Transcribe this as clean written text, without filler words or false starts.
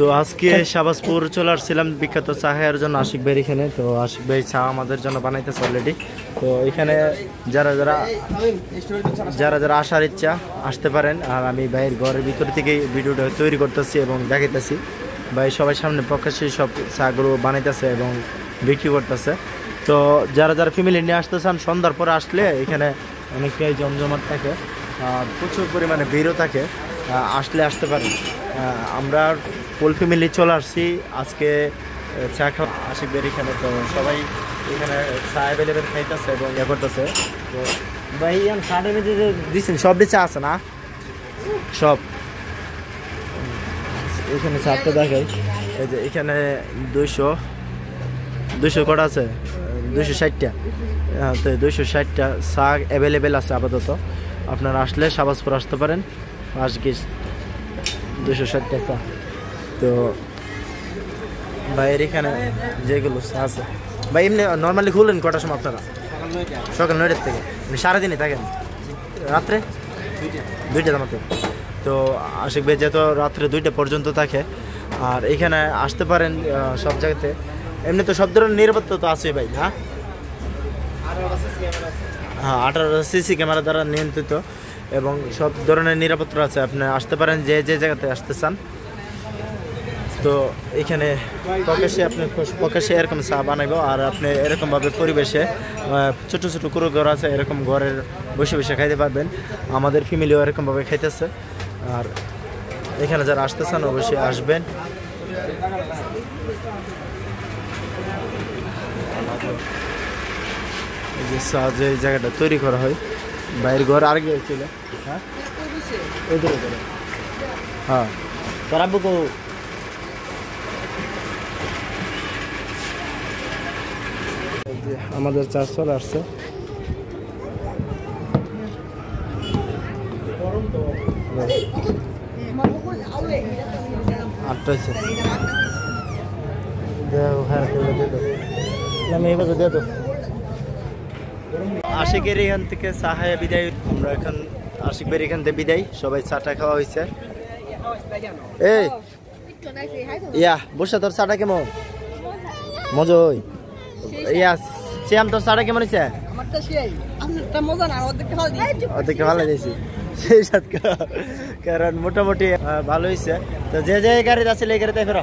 তো আজকে শাহবাজপুর চলে আসছিলাম বিখ্যাত চা খাওয়ার জন্য আশিক ভাইয়ের এখানে। তো আশিক ভাই চা আমাদের জন্য বানাইতেছে অলরেডি। তো এখানে যারা যারা আসার ইচ্ছা আসতে পারেন। আর আমি ভাইয়ের ঘরের ভিতর থেকে ভিডিওটা তৈরি করতেছি এবং দেখাইতেছি। ভাই সবাই সামনে প্রকাশ্যে সব চাগুলো বানাইতেছে এবং বিক্রি করতেছে। তো যারা ফ্যামিলি নিয়ে আসতে চান সন্ধ্যার পরে আসলে এখানে অনেকটাই জমজমাট থাকে, প্রচুর পরিমাণে ভিড়ও থাকে, আসতে পারেন। আমরা ফুল ফ্যামিলি চলে আসছি আজকে চা খাওয়া আশিক ভাইয়ের এখানে। তো সবাই এখানে চা অ্যাভেলেবেল খাইতেছে এবং ইয়ে করতেছে। তো ভাই সাড়ে বেজে দিচ্ছেন সব চা আছে না? সব এখানে চারটা দেখাই। এই যে এখানে 200 কটা আছে, 260টা। তো 260টা চা অ্যাভেলেবেল আছে আপাতত। আপনারা আসলে শাহবাজপুর আসতে পারেন। আজকে 260টা চা। তো ভাইয়ের এখানে যেগুলো আছে ভাই এমনি নর্মালি খুলেন কটার সময় আপনারা? সকাল 9টার থেকে সারাদিনই থাকেন? রাত্রে 2টার মতো। তো আশিক ভাই যেহেতু রাত্রে 2টা পর্যন্ত থাকে। আর এখানে আসতে পারেন সব জায়গাতে। এমনি তো সব ধরনের নিরাপত্তা তো আছে ভাই, হ্যাঁ 18 সিসি ক্যামেরা দ্বারা নিয়ন্ত্রিত এবং সব ধরনের নিরাপত্তা আছে। আপনি আসতে পারেন যে জায়গাতে আসতে চান। তো এখানে প্রকাশ্যে এরকম চা বানাইব। আর আপনি এরকমভাবে পরিবেশে ছোটো ছোটো কুড়ো ঘর আছে, এরকম ঘরের বসে খাইতে পারবেন। আমাদের ফ্যামিলিও এরকমভাবে খাইতেছে। আর এখানে যারা আসতে চান অবশ্যই আসবেন। এই যে চা যে জায়গাটা তৈরি করা হয়, বাইরের ঘর আর গিয়েছিল। হ্যাঁ হ্যাঁ তোর আব্বু কো আমাদের চা চলে আসছে। আশিকের এখান থেকে চা খাইয়া বিদায়। আমরা এখন আশিক ভাইয়ের এখান থেকে বিদায়। সবাই চাটা খাওয়া হয়েছে। এই ইয়া বসে তোর চাটা কেমন? মজা হই ইয়া শ্যাম তোর চাটা কেমন হয়েছে? অর্ধেকটা ভালো দিয়েছি সেই সাত, কারণ মোটামুটি ভালো হয়েছে। তো যে গাড়িতে আছে এই গাড়িতে ফেরো।